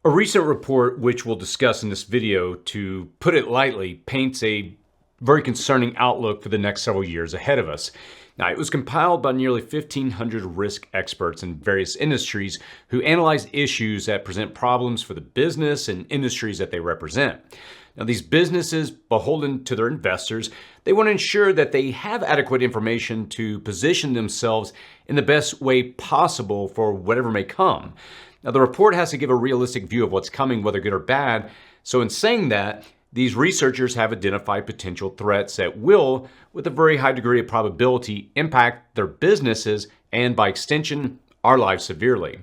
A recent report, which we'll discuss in this video, to put it lightly, paints a very concerning outlook for the next several years ahead of us. Now, it was compiled by nearly 1,500 risk experts in various industries who analyze issues that present problems for the business and industries that they represent. Now, these businesses, beholden to their investors, they want to ensure that they have adequate information to position themselves in the best way possible for whatever may come. Now, the report has to give a realistic view of what's coming, whether good or bad. So in saying that, these researchers have identified potential threats that will, with a very high degree of probability, impact their businesses and, by extension, our lives severely.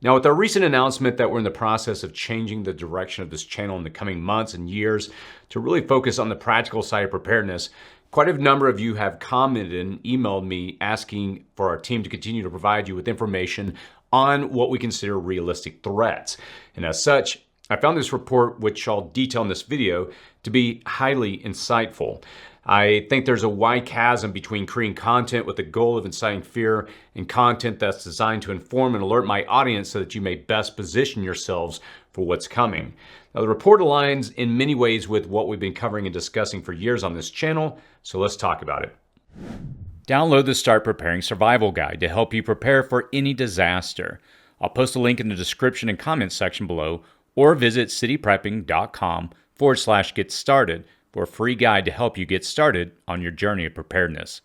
Now, with our recent announcement that we're in the process of changing the direction of this channel in the coming months and years to really focus on the practical side of preparedness, quite a number of you have commented and emailed me asking for our team to continue to provide you with information on what we consider realistic threats. And as such, I found this report, which I'll detail in this video, to be highly insightful. I think there's a wide chasm between creating content with the goal of inciting fear and content that's designed to inform and alert my audience so that you may best position yourselves for what's coming. Now, the report aligns in many ways with what we've been covering and discussing for years on this channel, so let's talk about it. Download the Start Preparing Survival Guide to help you prepare for any disaster. I'll post a link in the description and comments section below, or visit cityprepping.com/get started for a free guide to help you get started on your journey of preparedness.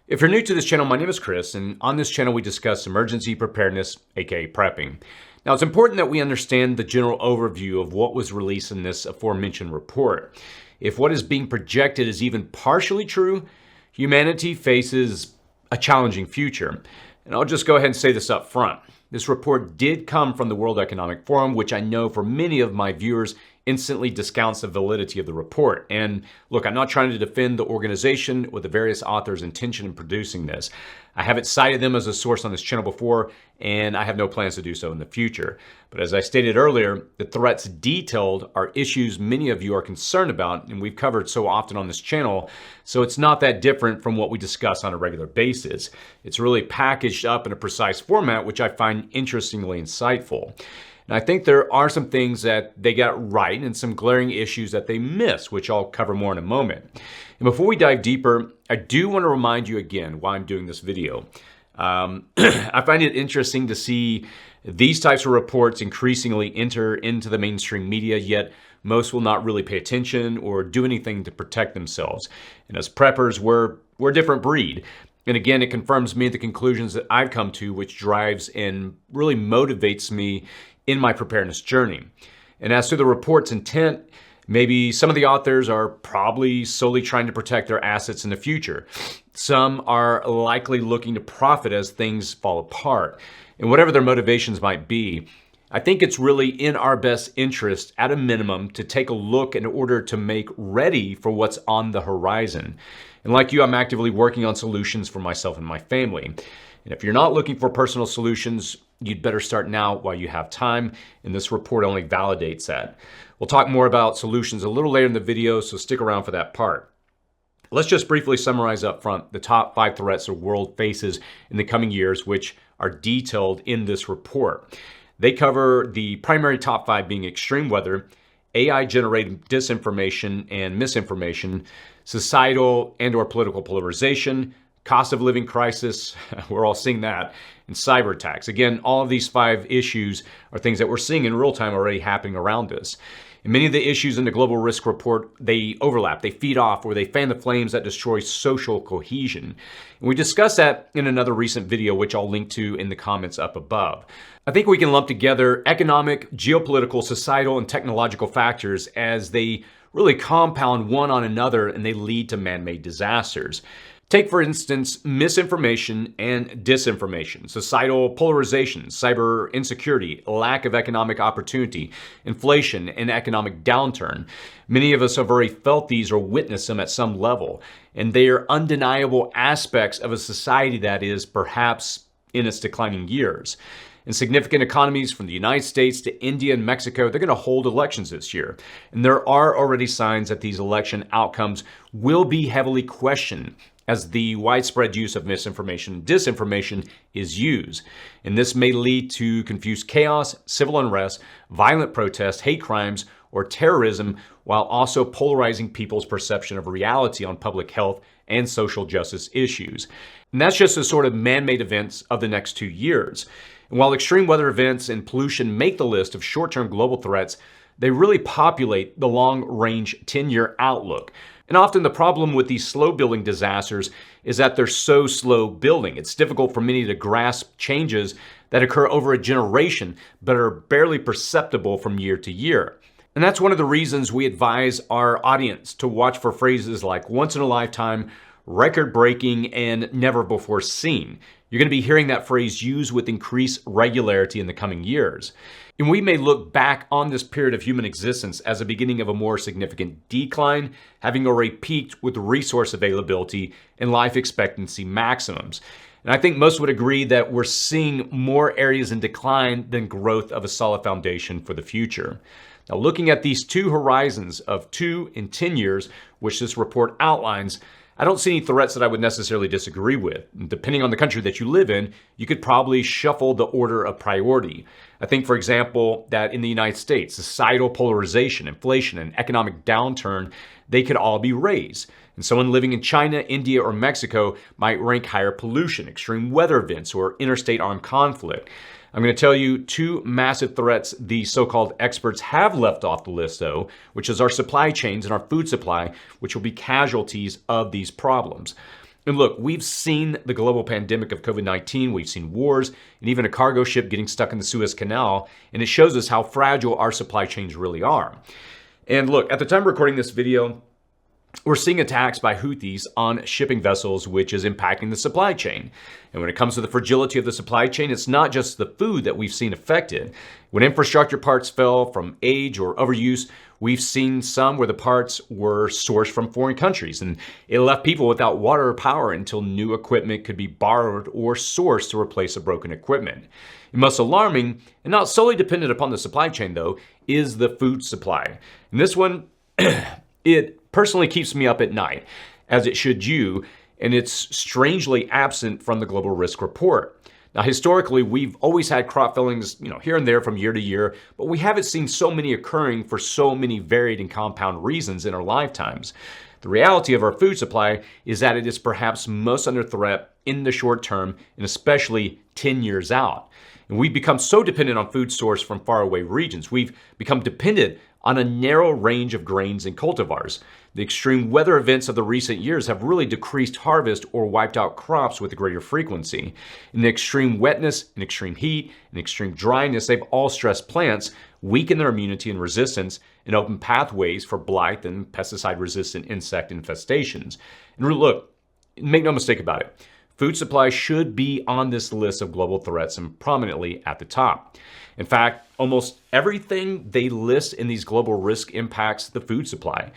If you're new to this channel, my name is Chris, and on this channel we discuss emergency preparedness, aka prepping. Now, it's important that we understand the general overview of what was released in this aforementioned report. If what is being projected is even partially true, humanity faces a challenging future. And I'll just go ahead and say this up front. This report did come from the World Economic Forum, which I know for many of my viewers instantly discounts the validity of the report. And look, I'm not trying to defend the organization or the various authors' intention in producing this. I haven't cited them as a source on this channel before, and I have no plans to do so in the future. But as I stated earlier, the threats detailed are issues many of you are concerned about, and we've covered so often on this channel, so it's not that different from what we discuss on a regular basis. It's really packaged up in a precise format, which I find interestingly insightful. And I think there are some things that they got right and some glaring issues that they missed, which I'll cover more in a moment. And before we dive deeper, I do want to remind you again why I'm doing this video. I find it interesting to see these types of reports increasingly enter into the mainstream media, yet most will not really pay attention or do anything to protect themselves. And as preppers, we're a different breed. And again, it confirms me the conclusions that I've come to, which drives and really motivates me in my preparedness journey. And as to the report's intent, maybe some of the authors are probably solely trying to protect their assets in the future. Some are likely looking to profit as things fall apart. And whatever their motivations might be, I think it's really in our best interest, at a minimum, to take a look in order to make ready for what's on the horizon. And like you, I'm actively working on solutions for myself and my family. And if you're not looking for personal solutions, you'd better start now while you have time, and this report only validates that. We'll talk more about solutions a little later in the video, so stick around for that part. Let's just briefly summarize up front the top 5 threats the world faces in the coming years, which are detailed in this report. They cover the primary top 5 being extreme weather, AI-generated disinformation and misinformation, societal and/or political polarization, cost of living crisis, we're all seeing that, and cyber attacks. Again, all of these 5 issues are things that we're seeing in real time already happening around us. And many of the issues in the Global Risk Report, they overlap, they feed off, or they fan the flames that destroy social cohesion. And we discussed that in another recent video, which I'll link to in the comments up above. I think we can lump together economic, geopolitical, societal, and technological factors as they really compound one on another and they lead to man-made disasters. Take, for instance, misinformation and disinformation, societal polarization, cyber insecurity, lack of economic opportunity, inflation, and economic downturn. Many of us have already felt these or witnessed them at some level, and they are undeniable aspects of a society that is perhaps in its declining years. In significant economies from the United States to India and Mexico, they're going to hold elections this year. And there are already signs that these election outcomes will be heavily questioned as the widespread use of misinformation and disinformation is used. And this may lead to confused chaos, civil unrest, violent protests, hate crimes, or terrorism, while also polarizing people's perception of reality on public health and social justice issues. And that's just the sort of man-made events of the next 2 years. And while extreme weather events and pollution make the list of short-term global threats, they really populate the long-range 10-year outlook. And often the problem with these slow-building disasters is that they're so slow building. It's difficult for many to grasp changes that occur over a generation, but are barely perceptible from year to year. And that's one of the reasons we advise our audience to watch for phrases like once in a lifetime, record-breaking, and never before seen. You're going to be hearing that phrase used with increased regularity in the coming years. And we may look back on this period of human existence as a beginning of a more significant decline, having already peaked with resource availability and life expectancy maximums. And I think most would agree that we're seeing more areas in decline than growth of a solid foundation for the future. Now, looking at these two horizons of 2 and 10 years, which this report outlines, I don't see any threats that I would necessarily disagree with. Depending on the country that you live in, you could probably shuffle the order of priority. I think, for example, that in the United States, societal polarization, inflation, and economic downturn, they could all be raised. And someone living in China, India, or Mexico might rank higher pollution, extreme weather events, or interstate armed conflict. I'm going to tell you 2 massive threats the so-called experts have left off the list, though, which is our supply chains and our food supply, which will be casualties of these problems. And look, we've seen the global pandemic of COVID-19, we've seen wars, and even a cargo ship getting stuck in the Suez Canal, and it shows us how fragile our supply chains really are. And look, at the time of recording this video, we're seeing attacks by Houthis on shipping vessels, which is impacting the supply chain. And when it comes to the fragility of the supply chain, it's not just the food that we've seen affected. When infrastructure parts fell from age or overuse, we've seen some where the parts were sourced from foreign countries, and it left people without water or power until new equipment could be borrowed or sourced to replace the broken equipment. And most alarming, and not solely dependent upon the supply chain though, is the food supply. And this one, it personally keeps me up at night, as it should you, and it's strangely absent from the Global Risk Report. Now, historically, we've always had crop failings, here and there from year to year, but we haven't seen so many occurring for so many varied and compound reasons in our lifetimes. The reality of our food supply is that it is perhaps most under threat in the short term, and especially 10 years out. And we've become so dependent on food source from faraway regions. We've become dependent on a narrow range of grains and cultivars. The extreme weather events of the recent years have really decreased harvest or wiped out crops with greater frequency. And the extreme wetness and extreme heat and extreme dryness, they've all stressed plants, weakened their immunity and resistance, and opened pathways for blight and pesticide-resistant insect infestations. And look, make no mistake about it, food supply should be on this list of global threats and prominently at the top. In fact, almost everything they list in these global risk impacts the food supply.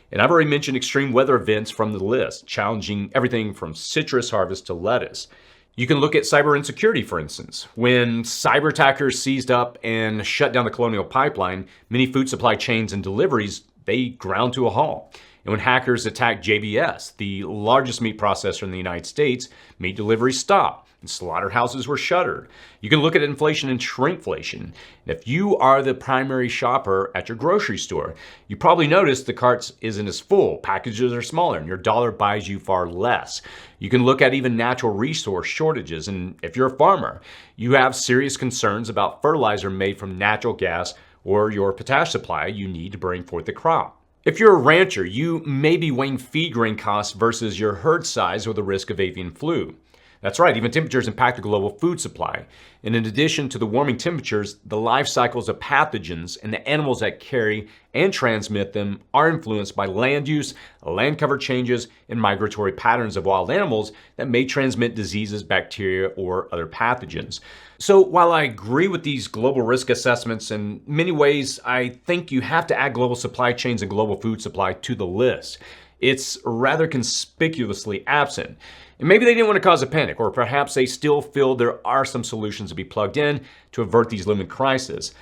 And I've already mentioned extreme weather events from the list, challenging everything from citrus harvest to lettuce. You can look at cyber insecurity, for instance. When cyber attackers seized up and shut down the Colonial Pipeline, many food supply chains and deliveries, they ground to a halt. And when hackers attacked JBS, the largest meat processor in the United States, meat deliveries stopped and slaughterhouses were shuttered. You can look at inflation and shrinkflation. If you are the primary shopper at your grocery store, you probably noticed the carts isn't as full, packages are smaller, and your dollar buys you far less. You can look at even natural resource shortages, and if you're a farmer, you have serious concerns about fertilizer made from natural gas or your potash supply you need to bring forth the crop. If you're a rancher, you may be weighing feed grain costs versus your herd size or the risk of avian flu. That's right, even temperatures impact the global food supply. And in addition to the warming temperatures, the life cycles of pathogens and the animals that carry and transmit them are influenced by land use, land cover changes, and migratory patterns of wild animals that may transmit diseases, bacteria, or other pathogens. So while I agree with these global risk assessments, in many ways, I think you have to add global supply chains and global food supply to the list. It's rather conspicuously absent. And maybe they didn't want to cause a panic, or perhaps they still feel there are some solutions to be plugged in to avert these looming crises.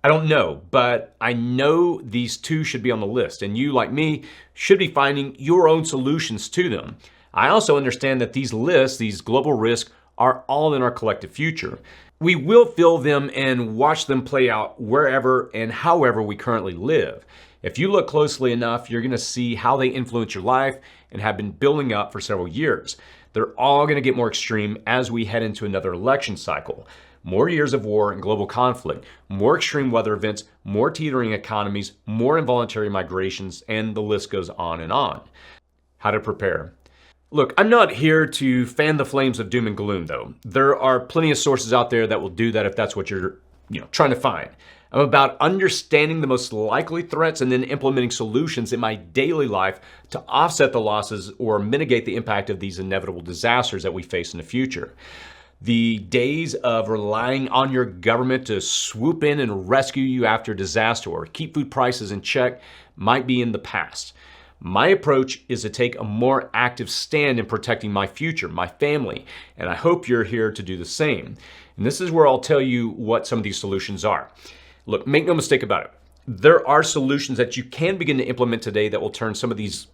I don't know, but I know these two should be on the list, and you, like me, should be finding your own solutions to them. I also understand that these lists, these global risks, are all in our collective future. We will feel them and watch them play out wherever and however we currently live. If you look closely enough, you're going to see how they influence your life and have been building up for several years. They're all going to get more extreme as we head into another election cycle. More years of war and global conflict, more extreme weather events, more teetering economies, more involuntary migrations, and the list goes on and on. How to prepare. Look, I'm not here to fan the flames of doom and gloom, though. There are plenty of sources out there that will do that if that's what you're trying to find. I'm about understanding the most likely threats and then implementing solutions in my daily life to offset the losses or mitigate the impact of these inevitable disasters that we face in the future. The days of relying on your government to swoop in and rescue you after a disaster or keep food prices in check might be in the past. My approach is to take a more active stand in protecting my future, my family, and I hope you're here to do the same. And this is where I'll tell you what some of these solutions are. Look, make no mistake about it. There are solutions that you can begin to implement today that will turn some of these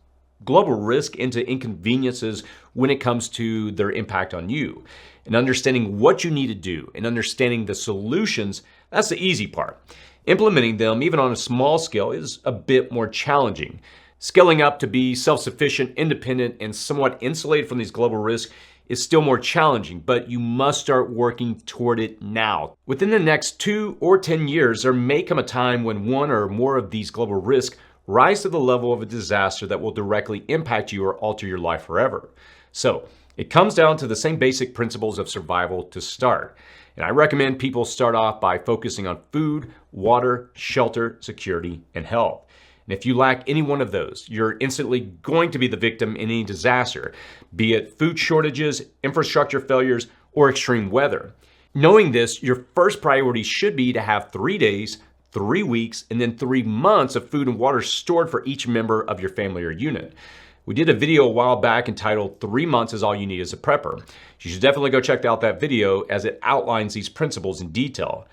global risk into inconveniences when it comes to their impact on you. And understanding what you need to do and understanding the solutions, that's the easy part. Implementing them, even on a small scale, is a bit more challenging. Scaling up to be self-sufficient, independent, and somewhat insulated from these global risks is still more challenging, but you must start working toward it now. Within the next 2 or 10 years, there may come a time when one or more of these global risks rise to the level of a disaster that will directly impact you or alter your life forever. So, it comes down to the same basic principles of survival to start. And I recommend people start off by focusing on food, water, shelter, security, and health. And if you lack any one of those, you're instantly going to be the victim in any disaster, be it food shortages, infrastructure failures, or extreme weather. Knowing this, your first priority should be to have 3 days, 3 weeks, and then 3 months of food and water stored for each member of your family or unit. We did a video a while back entitled 3 months is all you need as a prepper. You should definitely go check out that video as it outlines these principles in detail.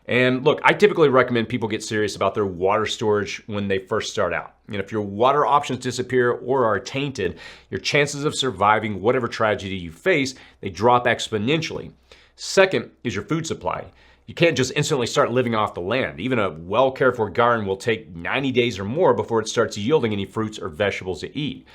And look, I typically recommend people get serious about their water storage when they first start out. And if your water options disappear or are tainted, your chances of surviving whatever tragedy you face, they drop exponentially. Second is your food supply. You can't just instantly start living off the land. Even a well cared for garden will take 90 days or more before it starts yielding any fruits or vegetables to eat.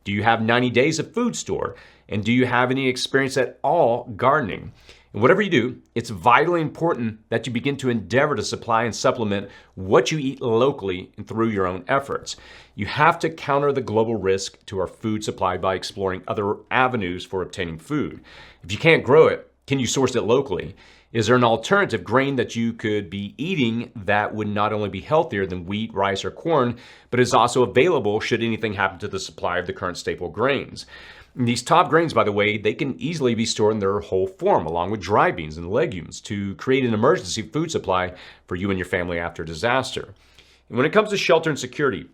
Do you have 90 days of food store? And do you have any experience at all gardening? And whatever you do, it's vitally important that you begin to endeavor to supply and supplement what you eat locally and through your own efforts. You have to counter the global risk to our food supply by exploring other avenues for obtaining food. If you can't grow it, can you source it locally? Is there an alternative grain that you could be eating that would not only be healthier than wheat, rice, or corn, but is also available should anything happen to the supply of the current staple grains? And these top grains, by the way, they can easily be stored in their whole form, along with dry beans and legumes, to create an emergency food supply for you and your family after a disaster. And when it comes to shelter and security,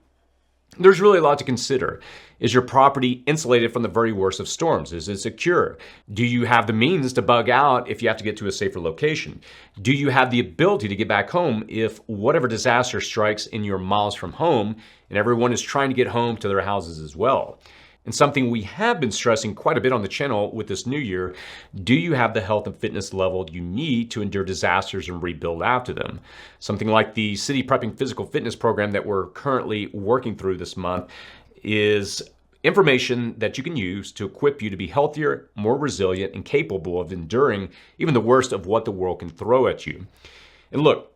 there's really a lot to consider. Is your property insulated from the very worst of storms? Is it secure? Do you have the means to bug out if you have to get to a safer location? Do you have the ability to get back home if whatever disaster strikes and you're miles from home and everyone is trying to get home to their houses as well? And something we have been stressing quite a bit on the channel with this new year, do you have the health and fitness level you need to endure disasters and rebuild after them? Something like the City Prepping Physical Fitness program that we're currently working through this month is information that you can use to equip you to be healthier, more resilient, and capable of enduring even the worst of what the world can throw at you. And look,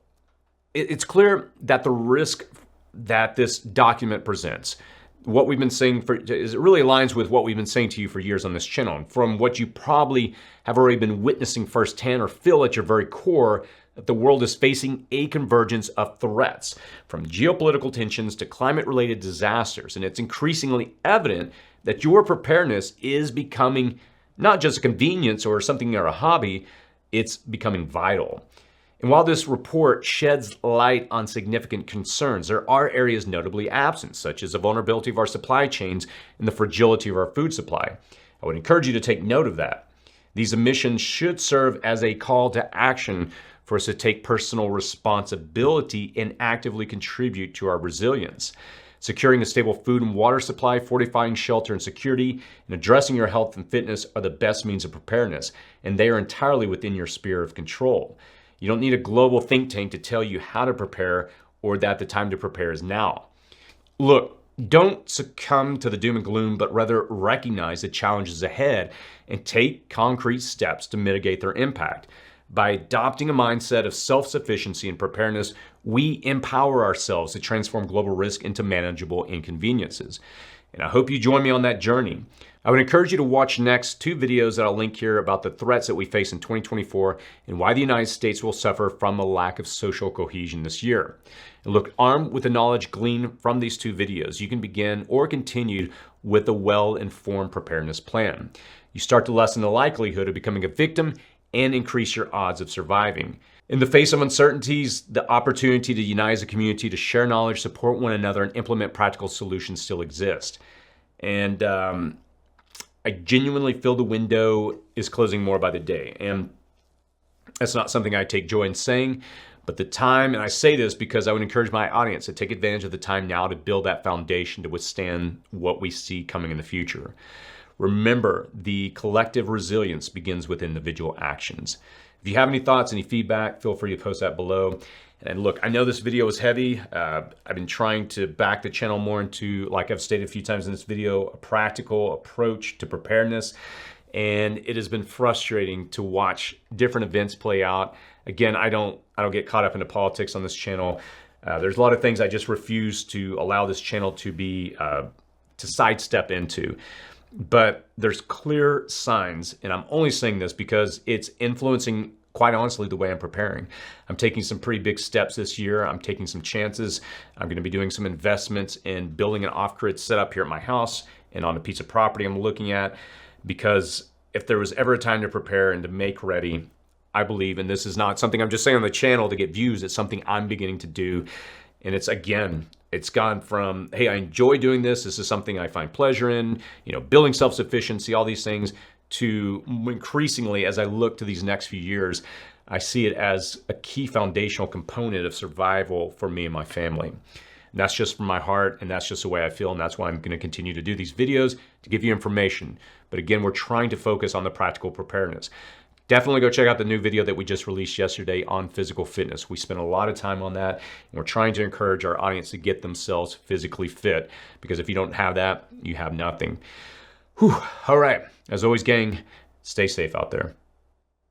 it's clear that the risk that this document presents, what we've been saying it really aligns with what we've been saying to you for years on this channel. And from what you probably have already been witnessing firsthand or feel at your very core, that the world is facing a convergence of threats, from geopolitical tensions to climate-related disasters. And it's increasingly evident that your preparedness is becoming not just a convenience or something or a hobby, it's becoming vital. And while this report sheds light on significant concerns, there are areas notably absent, such as the vulnerability of our supply chains and the fragility of our food supply. I would encourage you to take note of that. These omissions should serve as a call to action for us to take personal responsibility and actively contribute to our resilience. Securing a stable food and water supply, fortifying shelter and security, and addressing your health and fitness are the best means of preparedness, and they are entirely within your sphere of control. You don't need a global think tank to tell you how to prepare or that the time to prepare is now. Look, don't succumb to the doom and gloom, but rather recognize the challenges ahead and take concrete steps to mitigate their impact. By adopting a mindset of self-sufficiency and preparedness, we empower ourselves to transform global risk into manageable inconveniences. And I hope you join me on that journey. I would encourage you to watch next 2 videos that I'll link here about the threats that we face in 2024 and why the United States will suffer from a lack of social cohesion this year. And look, armed with the knowledge gleaned from these 2 videos, you can begin or continue with a well-informed preparedness plan. You start to lessen the likelihood of becoming a victim and increase your odds of surviving. In the face of uncertainties, the opportunity to unite as a community, to share knowledge, support one another, and implement practical solutions still exist. And I genuinely feel the window is closing more by the day. And that's not something I take joy in saying, but the time, and I say this because I would encourage my audience to take advantage of the time now to build that foundation to withstand what we see coming in the future. Remember, the collective resilience begins with individual actions. If you have any thoughts, any feedback, feel free to post that below. And look, I know this video is heavy. I've been trying to back the channel more into, like I've stated a few times in this video, a practical approach to preparedness. And it has been frustrating to watch different events play out. Again, I don't get caught up into politics on this channel. There's a lot of things I just refuse to allow this channel to be, to sidestep into. But there's clear signs, and I'm only saying this because it's influencing, quite honestly, the way I'm preparing. I'm taking some pretty big steps this year. I'm taking some chances. I'm going to be doing some investments in building an off-grid setup here at my house and on a piece of property I'm looking at, because if there was ever a time to prepare and to make ready, I believe, and this is not something I'm just saying on the channel to get views, it's something I'm beginning to do. And it's, again, it's gone from, hey, I enjoy doing this. This is something I find pleasure in, building self-sufficiency, all these things, to increasingly, as I look to these next few years, I see it as a key foundational component of survival for me and my family. And that's just from my heart, and that's just the way I feel, and that's why I'm going to continue to do these videos to give you information. But again, we're trying to focus on the practical preparedness. Definitely go check out the new video that we just released yesterday on physical fitness. We spent a lot of time on that, and we're trying to encourage our audience to get themselves physically fit, because if you don't have that, you have nothing. Whew. All right. As always, gang, stay safe out there.